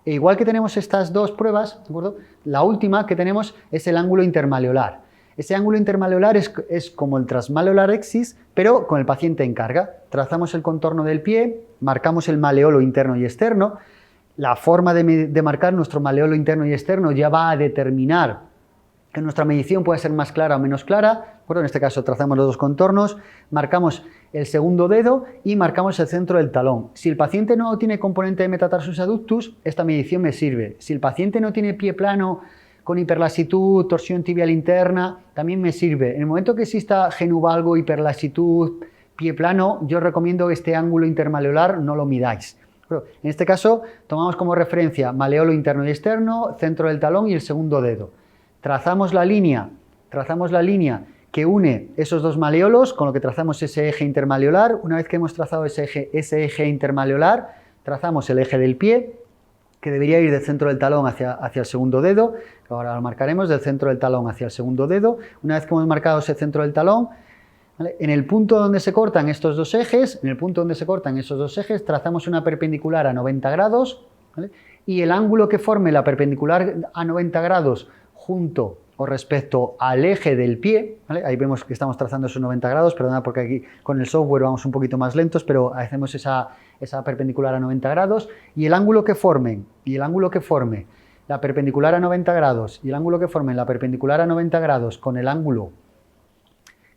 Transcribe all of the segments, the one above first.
E igual que tenemos estas dos pruebas, ¿de acuerdo? La última que tenemos es el ángulo intermaleolar. Ese ángulo intermaleolar es como el transmaleolar axis, pero con el paciente en carga. Trazamos el contorno del pie, marcamos el maleolo interno y externo. La forma de marcar nuestro maleolo interno y externo ya va a determinar que nuestra medición puede ser más clara o menos clara. Bueno, en este caso trazamos los dos contornos, marcamos el segundo dedo y marcamos el centro del talón. Si el paciente no tiene componente de metatarsus adductus, esta medición me sirve. Si el paciente no tiene pie plano con hiperlasitud, torsión tibial interna, también me sirve. En el momento que exista genuvalgo, hiperlasitud, pie plano, yo recomiendo que este ángulo intermaleolar no lo midáis. Pero en este caso tomamos como referencia maleolo interno y externo, centro del talón y el segundo dedo. Trazamos la línea que une esos dos maleolos, con lo que trazamos ese eje intermaleolar. Una vez que hemos trazado ese eje intermaleolar, trazamos el eje del pie, que debería ir del centro del talón hacia el segundo dedo. Ahora lo marcaremos del centro del talón hacia el segundo dedo. Una vez que hemos marcado ese centro del talón, ¿vale? En el punto donde se cortan estos dos ejes, trazamos una perpendicular a 90 grados, ¿vale? Y el ángulo que forme la perpendicular a 90 grados junto o respecto al eje del pie, ¿vale? Ahí vemos que estamos trazando esos 90 grados, perdona porque aquí con el software vamos un poquito más lentos, pero hacemos esa perpendicular a 90 grados, y el ángulo que forme la perpendicular a 90 grados y el ángulo que forme la perpendicular a 90 grados con el ángulo,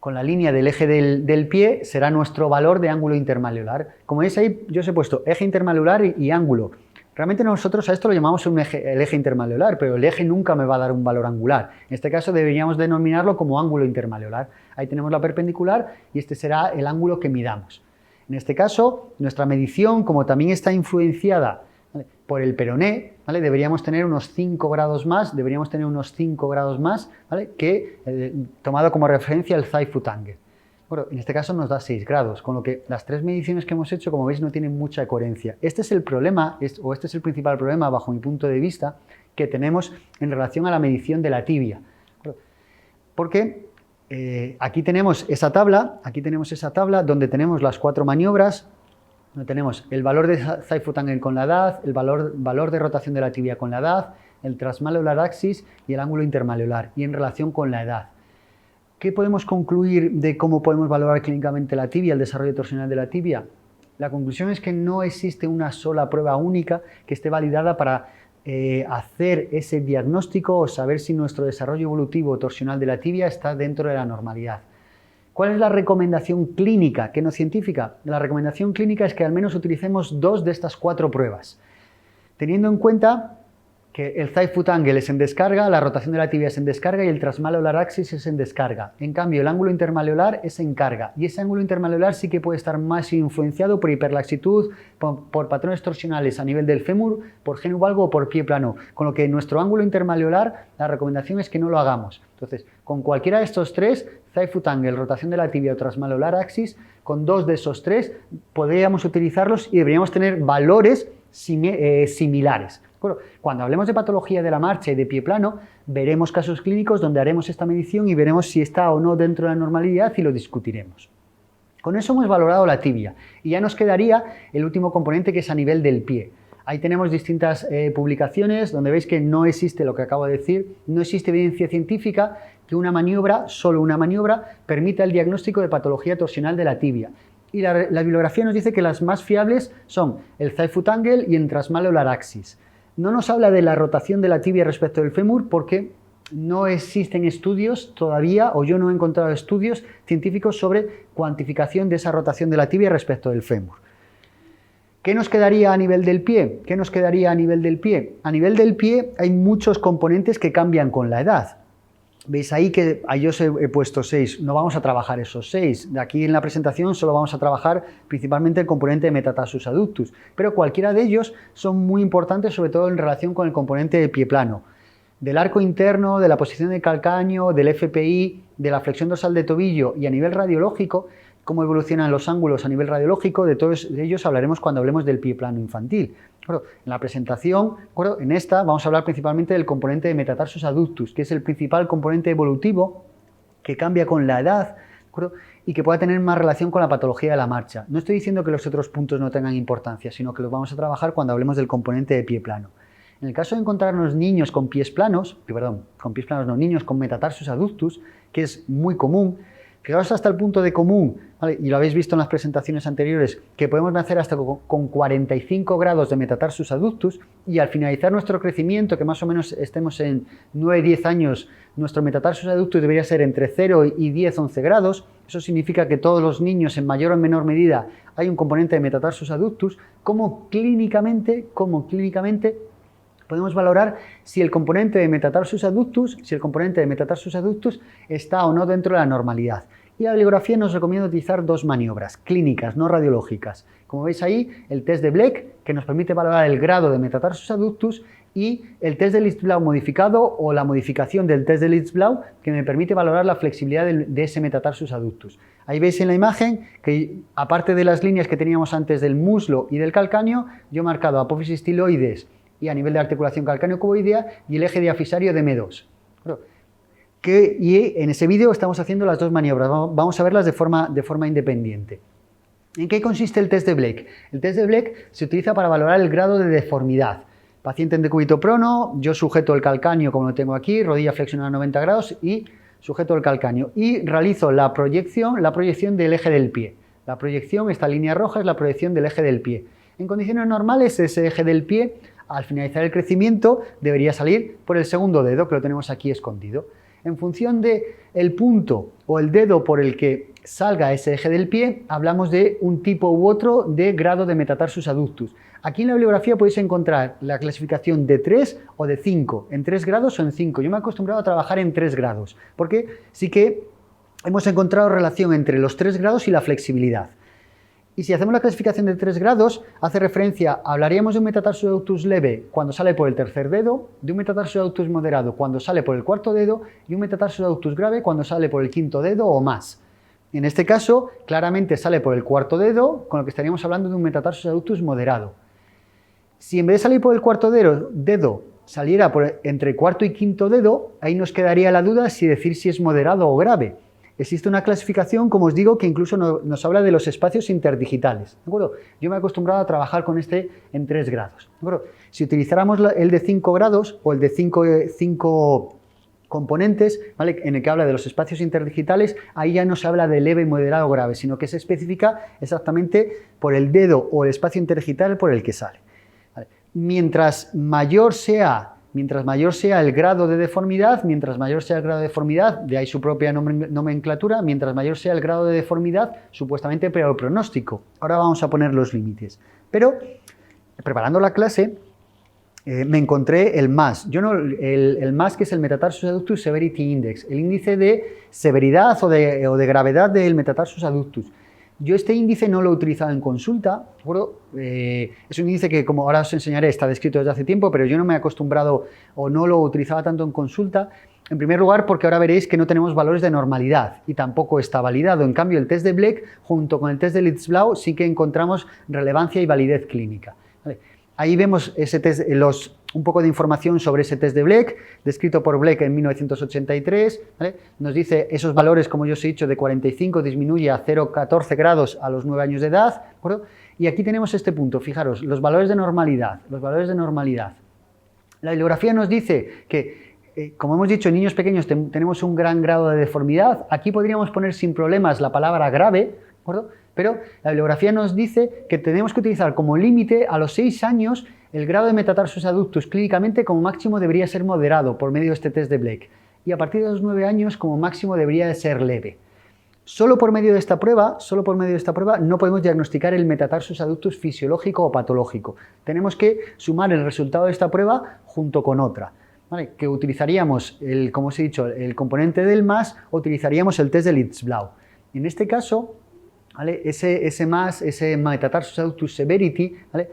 con la línea del eje del pie, será nuestro valor de ángulo intermaleolar. Como veis ahí, yo os he puesto eje intermaleolar y ángulo. Realmente nosotros a esto lo llamamos el eje intermaleolar, pero el eje nunca me va a dar un valor angular. En este caso deberíamos denominarlo como ángulo intermaleolar. Ahí tenemos la perpendicular y este será el ángulo que midamos. En este caso, nuestra medición, como también está influenciada, ¿vale?, por el peroné, ¿vale?, deberíamos tener unos 5 grados más, ¿vale?, que tomado como referencia el thigh foot angle. Bueno, en este caso nos da 6 grados, con lo que las tres mediciones que hemos hecho, como veis, no tienen mucha coherencia. Este es el problema, este es el principal problema, bajo mi punto de vista, que tenemos en relación a la medición de la tibia. Porque aquí tenemos esa tabla donde tenemos las 4 maniobras, donde tenemos el valor de thigh foot angle con la edad, el valor de rotación de la tibia con la edad, el transmaleolar axis y el ángulo intermaleolar, y en relación con la edad. ¿Qué podemos concluir de cómo podemos valorar clínicamente la tibia, el desarrollo torsional de la tibia? La conclusión es que no existe una sola prueba única que esté validada para hacer ese diagnóstico o saber si nuestro desarrollo evolutivo torsional de la tibia está dentro de la normalidad. ¿Cuál es la recomendación clínica, que no científica? La recomendación clínica es que al menos utilicemos 2 de estas 4 pruebas, teniendo en cuenta que el thigh foot angle es en descarga, la rotación de la tibia es en descarga y el transmaleolar axis es en descarga. En cambio, el ángulo intermaleolar es en carga, y ese ángulo intermaleolar sí que puede estar más influenciado por hiperlaxitud, por patrones torsionales a nivel del fémur, por genuvalgo o por pie plano, con lo que nuestro ángulo intermaleolar, la recomendación es que no lo hagamos. Entonces, con cualquiera de estos 3, thigh foot angle, rotación de la tibia o transmaleolar axis, con 2 de esos 3 podríamos utilizarlos y deberíamos tener valores similares. Bueno, cuando hablemos de patología de la marcha y de pie plano, veremos casos clínicos donde haremos esta medición y veremos si está o no dentro de la normalidad y lo discutiremos. Con eso hemos valorado la tibia y ya nos quedaría el último componente, que es a nivel del pie. Ahí tenemos distintas publicaciones donde veis que no existe lo que acabo de decir, no existe evidencia científica que una maniobra, solo una maniobra, permita el diagnóstico de patología torsional de la tibia. Y la bibliografía nos dice que las más fiables son el thigh foot angle y el transmaleolar axis. No nos habla de la rotación de la tibia respecto del fémur porque no existen estudios todavía, o yo no he encontrado estudios científicos sobre cuantificación de esa rotación de la tibia respecto del fémur. ¿Qué nos quedaría a nivel del pie? A nivel del pie hay muchos componentes que cambian con la edad. Veis ahí que yo os he puesto 6, no vamos a trabajar esos 6. De aquí en la presentación solo vamos a trabajar principalmente el componente de metatarsus adductus, pero cualquiera de ellos son muy importantes, sobre todo en relación con el componente de pie plano. Del arco interno, de la posición del calcáneo, del FPI, de la flexión dorsal de tobillo y a nivel radiológico, cómo evolucionan los ángulos a nivel radiológico, de todos ellos hablaremos cuando hablemos del pie plano infantil. En la presentación, en esta, vamos a hablar principalmente del componente de metatarsus adductus, que es el principal componente evolutivo que cambia con la edad y que pueda tener más relación con la patología de la marcha. No estoy diciendo que los otros puntos no tengan importancia, sino que los vamos a trabajar cuando hablemos del componente de pie plano. En el caso de encontrarnos niños con pies planos, niños con metatarsus adductus, que es muy común, fijaos hasta el punto de común, ¿vale? Y lo habéis visto en las presentaciones anteriores, que podemos nacer hasta con 45 grados de metatarsus adductus y al finalizar nuestro crecimiento, que más o menos estemos en 9-10 años, nuestro metatarsus adductus debería ser entre 0 y 10-11 grados. Eso significa que todos los niños, en mayor o menor medida, hay un componente de metatarsus adductus. Como clínicamente podemos valorar si el componente de metatarsus adductus está o no dentro de la normalidad. Y la bibliografía nos recomienda utilizar dos maniobras clínicas, no radiológicas. Como veis ahí, el test de Bleck, que nos permite valorar el grado de metatarsus adductus, y el test de Litzblau modificado o la modificación del test de Litzblau, que me permite valorar la flexibilidad de ese metatarsus adductus. Ahí veis en la imagen que, aparte de las líneas que teníamos antes del muslo y del calcáneo, yo he marcado apófisis tiloides y a nivel de articulación calcáneo-cuboidea y el eje diafisario de M2. Y en ese vídeo estamos haciendo las dos maniobras, vamos a verlas de forma independiente. ¿En qué consiste el test de Bleck? El test de Bleck se utiliza para valorar el grado de deformidad. Paciente en decúbito prono, yo sujeto el calcáneo como lo tengo aquí, rodilla flexionada a 90 grados y sujeto el calcáneo. Y realizo la proyección del eje del pie. La proyección, esta línea roja, es la proyección del eje del pie. En condiciones normales, ese eje del pie, al finalizar el crecimiento, debería salir por el segundo dedo, que lo tenemos aquí escondido. En función del punto o el dedo por el que salga ese eje del pie, hablamos de un tipo u otro de grado de metatarsus adductus. Aquí en la bibliografía podéis encontrar la clasificación de 3 o de 5, en 3 grados o en 5. Yo me he acostumbrado a trabajar en 3 grados, porque sí que hemos encontrado relación entre los 3 grados y la flexibilidad. Y si hacemos la clasificación de 3 grados, hace referencia, hablaríamos de un metatarsus adductus leve cuando sale por el tercer dedo, de un metatarsus adductus moderado cuando sale por el cuarto dedo y un metatarsus adductus grave cuando sale por el quinto dedo o más. En este caso, claramente sale por el cuarto dedo, con lo que estaríamos hablando de un metatarsus adductus moderado. Si en vez de salir por el cuarto dedo saliera entre cuarto y quinto dedo, ahí nos quedaría la duda si decir si es moderado o grave. Existe una clasificación, como os digo, que incluso nos habla de los espacios interdigitales, ¿de acuerdo? Yo me he acostumbrado a trabajar con este en 3 grados, ¿de acuerdo? Si utilizáramos el de 5 grados o el de 5 componentes, ¿vale?, en el que habla de los espacios interdigitales, ahí ya no se habla de leve, moderado o grave, sino que se especifica exactamente por el dedo o el espacio interdigital por el que sale. ¿Vale? Mientras mayor sea el grado de deformidad, de ahí su propia nomenclatura, mientras mayor sea el grado de deformidad, supuestamente peor el pronóstico. Ahora vamos a poner los límites. Pero, preparando la clase, me encontré el MAS. El MAS, que es el Metatarsus Adductus Severity Index, el índice de severidad o de gravedad del Metatarsus Adductus. Yo este índice no lo he utilizado en consulta, ¿de acuerdo? Es un índice que, como ahora os enseñaré, está descrito desde hace tiempo, pero yo no me he acostumbrado o no lo utilizaba tanto en consulta. En primer lugar, porque ahora veréis que no tenemos valores de normalidad y tampoco está validado. En cambio, el test de Bleck, junto con el test de Litzblau, sí que encontramos relevancia y validez clínica. ¿Vale? Ahí vemos ese test, un poco de información sobre ese test de Bleck, descrito por Bleck en 1983, ¿vale? Nos dice esos valores, como yo os he dicho, de 45 disminuye a 0,14 grados a los 9 años de edad, ¿de acuerdo? Y aquí tenemos este punto, fijaros, los valores de normalidad. La bibliografía nos dice que, como hemos dicho, en niños pequeños tenemos un gran grado de deformidad. Aquí podríamos poner sin problemas la palabra grave, ¿de acuerdo? Pero la bibliografía nos dice que tenemos que utilizar como límite a los 6 años el grado de metatarsus adductus clínicamente como máximo debería ser moderado por medio de este test de Bleck y a partir de los 9 años como máximo debería de ser leve. Solo por medio de esta prueba no podemos diagnosticar el metatarsus adductus fisiológico o patológico. Tenemos que sumar el resultado de esta prueba junto con otra, ¿vale? Que utilizaríamos, como os he dicho, el componente del MAS o utilizaríamos el test de Litzblau. En este caso, ¿vale?, ese Metatarsus Adductus Severity, ¿vale?,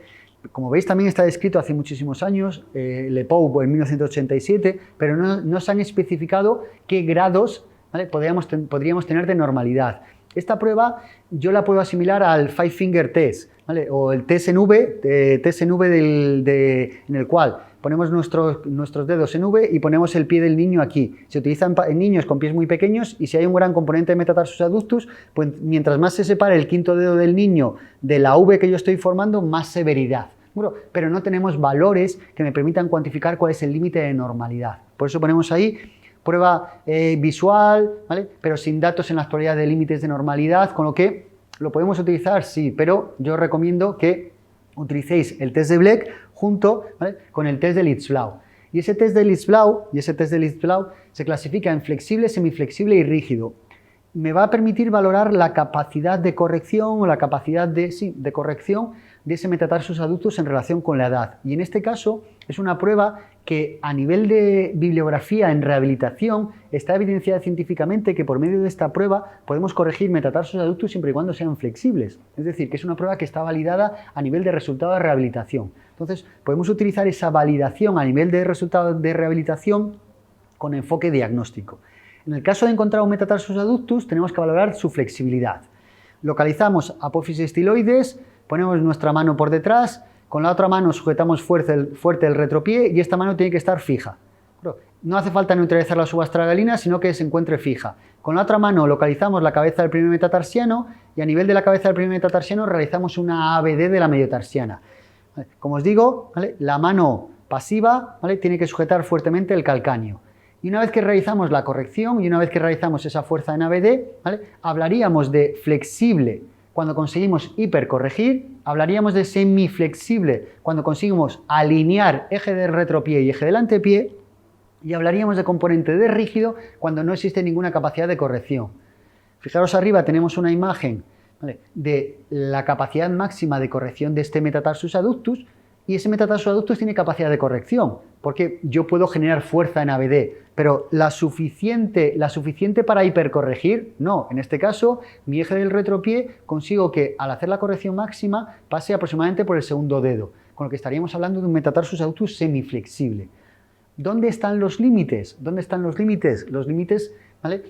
como veis también está descrito hace muchísimos años, Lepow en 1987, pero no se han especificado qué grados, ¿vale?, podríamos tener de normalidad. Esta prueba yo la puedo asimilar al Five Finger Test, ¿vale?, o el test en V, en el cual ponemos nuestros dedos en V y ponemos el pie del niño aquí. Se utilizan en niños con pies muy pequeños y si hay un gran componente de metatarsus adductus, pues mientras más se separe el quinto dedo del niño de la V que yo estoy formando, más severidad, Bueno, pero no tenemos valores que me permitan cuantificar cuál es el límite de normalidad. Por eso ponemos ahí prueba visual, ¿vale? Pero sin datos en la actualidad de límites de normalidad, con lo que lo podemos utilizar, sí, pero yo recomiendo que utilicéis el test de Bleck junto, ¿vale?, con el test de Litzblau. Y ese test de Litzblau se clasifica en flexible, semiflexible y rígido. Me va a permitir valorar la capacidad de corrección o la capacidad de corrección de ese metatarsus adductus en relación con la edad. Y en este caso es una prueba que a nivel de bibliografía en rehabilitación está evidenciada científicamente que por medio de esta prueba podemos corregir metatarsus adductus siempre y cuando sean flexibles. Es decir, que es una prueba que está validada a nivel de resultado de rehabilitación. Entonces, podemos utilizar esa validación a nivel de resultado de rehabilitación con enfoque diagnóstico. En el caso de encontrar un metatarsus adductus, tenemos que valorar su flexibilidad. Localizamos apófisis estiloides, ponemos nuestra mano por detrás, con la otra mano sujetamos fuerte el retropié y esta mano tiene que estar fija. No hace falta neutralizar la subastragalina, sino que se encuentre fija. Con la otra mano localizamos la cabeza del primer metatarsiano y a nivel de la cabeza del primer metatarsiano realizamos una ABD de la mediotarsiana. Como os digo, ¿vale?, la mano pasiva, ¿vale?, tiene que sujetar fuertemente el calcáneo. Y una vez que realizamos la corrección y una vez que realizamos esa fuerza en ABD, ¿vale?, hablaríamos de flexible cuando conseguimos hipercorregir, hablaríamos de semiflexible cuando conseguimos alinear eje del retropié y eje del antepié, y hablaríamos de componente de rígido cuando no existe ninguna capacidad de corrección. Fijaros arriba tenemos una imagen, ¿vale?, de la capacidad máxima de corrección de este metatarsus adductus, y ese metatarsus adductus tiene capacidad de corrección, porque yo puedo generar fuerza en ABD, pero la suficiente para hipercorregir, no. En este caso, mi eje del retropié consigo que al hacer la corrección máxima pase aproximadamente por el segundo dedo, con lo que estaríamos hablando de un metatarsus adductus semiflexible. ¿Dónde están los límites? ¿Dónde están los límites? Los límites, ¿vale?,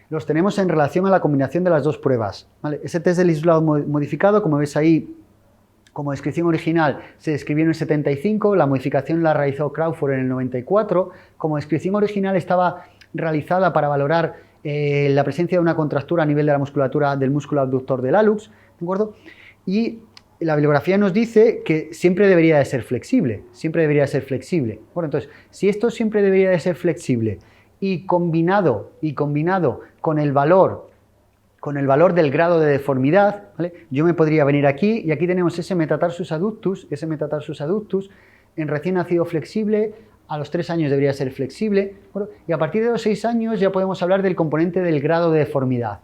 los tenemos en relación a la combinación de las dos pruebas, ¿vale? Ese test de Litzblau modificado, como veis ahí, como descripción original se describió en el 75, la modificación la realizó Crawford en el 94, como descripción original estaba realizada para valorar la presencia de una contractura a nivel de la musculatura del músculo abductor del hallux, ¿de acuerdo? Y la bibliografía nos dice que siempre debería de ser flexible, siempre debería de ser flexible. Bueno, entonces, si esto siempre debería de ser flexible y combinado con el valor del grado de deformidad, ¿vale?, yo me podría venir aquí y aquí tenemos ese metatarsus adductus en recién nacido flexible, a los 3 años debería ser flexible, ¿bueno?, y a partir de los 6 años ya podemos hablar del componente del grado de deformidad.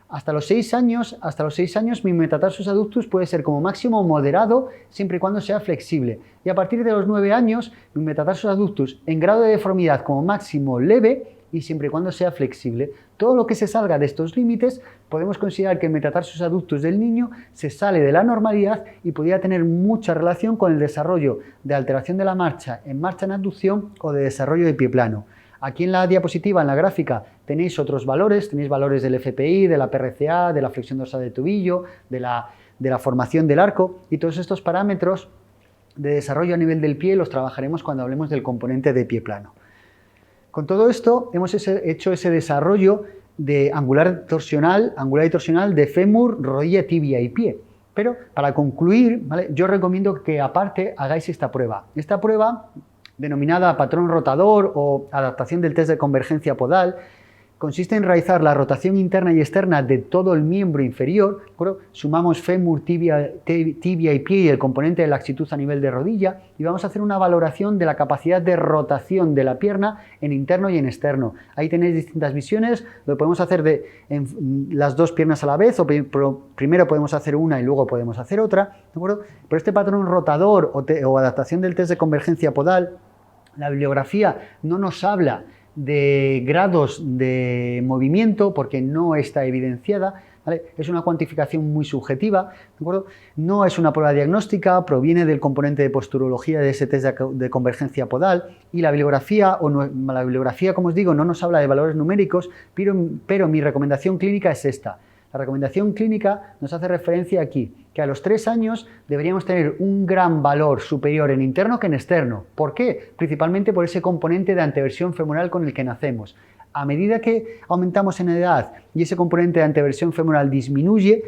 Hasta los 6 años mi metatarsus adductus puede ser como máximo moderado siempre y cuando sea flexible. Y a partir de los 9 años mi metatarsus adductus en grado de deformidad como máximo leve y siempre y cuando sea flexible. Todo lo que se salga de estos límites podemos considerar que el metatarsus adductus del niño se sale de la normalidad y podría tener mucha relación con el desarrollo de alteración de la marcha en abducción o de desarrollo de pie plano. Aquí en la diapositiva, en la gráfica, tenéis otros valores, tenéis valores del FPI, de la PRCA, de la flexión dorsal de tobillo, de la formación del arco, y todos estos parámetros de desarrollo a nivel del pie los trabajaremos cuando hablemos del componente de pie plano. Con todo esto hemos hecho ese desarrollo de angular y torsional de fémur, rodilla, tibia y pie. Pero para concluir, ¿vale?, yo recomiendo que aparte hagáis esta prueba. Esta prueba, denominada patrón rotador o adaptación del test de convergencia podal, consiste en realizar la rotación interna y externa de todo el miembro inferior, ¿no? Sumamos fémur, tibia y pie y el componente de laxitud a nivel de rodilla y vamos a hacer una valoración de la capacidad de rotación de la pierna en interno y en externo. Ahí tenéis distintas visiones, lo podemos hacer en las dos piernas a la vez, o primero podemos hacer una y luego podemos hacer otra, ¿de acuerdo? Pero este patrón rotador o adaptación del test de convergencia podal, la bibliografía no nos habla de grados de movimiento porque no está evidenciada, ¿vale? Es una cuantificación muy subjetiva, ¿de acuerdo? No es una prueba diagnóstica, proviene del componente de posturología de ese test de convergencia podal y la bibliografía, como os digo, no nos habla de valores numéricos, pero mi recomendación clínica es esta. La recomendación clínica nos hace referencia aquí, que a los 3 años deberíamos tener un gran valor superior en interno que en externo. ¿Por qué? Principalmente por ese componente de anteversión femoral con el que nacemos. A medida que aumentamos en edad y ese componente de anteversión femoral disminuye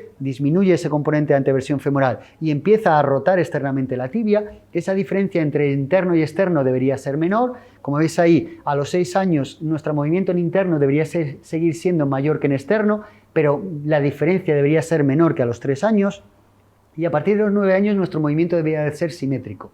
ese componente de anteversión femoral y empieza a rotar externamente la tibia, esa diferencia entre interno y externo debería ser menor. Como veis ahí, a los 6 años nuestro movimiento en interno debería seguir siendo mayor que en externo, pero la diferencia debería ser menor que a los 3 años. Y a partir de los 9 años nuestro movimiento debería de ser simétrico.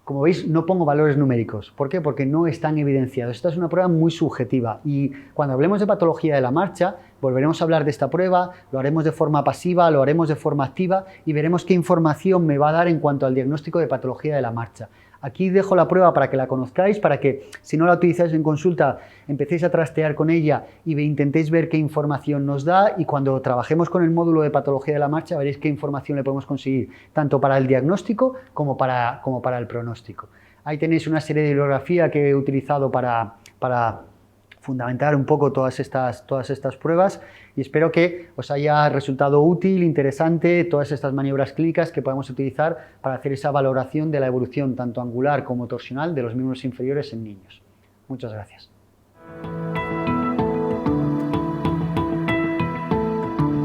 Como veis, no pongo valores numéricos. ¿Por qué? Porque no están evidenciados. Esta es una prueba muy subjetiva y cuando hablemos de patología de la marcha, volveremos a hablar de esta prueba, lo haremos de forma pasiva, lo haremos de forma activa y veremos qué información me va a dar en cuanto al diagnóstico de patología de la marcha. Aquí dejo la prueba para que la conozcáis, para que si no la utilizáis en consulta empecéis a trastear con ella y intentéis ver qué información nos da, y cuando trabajemos con el módulo de patología de la marcha veréis qué información le podemos conseguir, tanto para el diagnóstico como para el pronóstico. Ahí tenéis una serie de bibliografía que he utilizado para fundamentar un poco todas estas pruebas y espero que os haya resultado útil, interesante, todas estas maniobras clínicas que podemos utilizar para hacer esa valoración de la evolución tanto angular como torsional de los miembros inferiores en niños. Muchas gracias.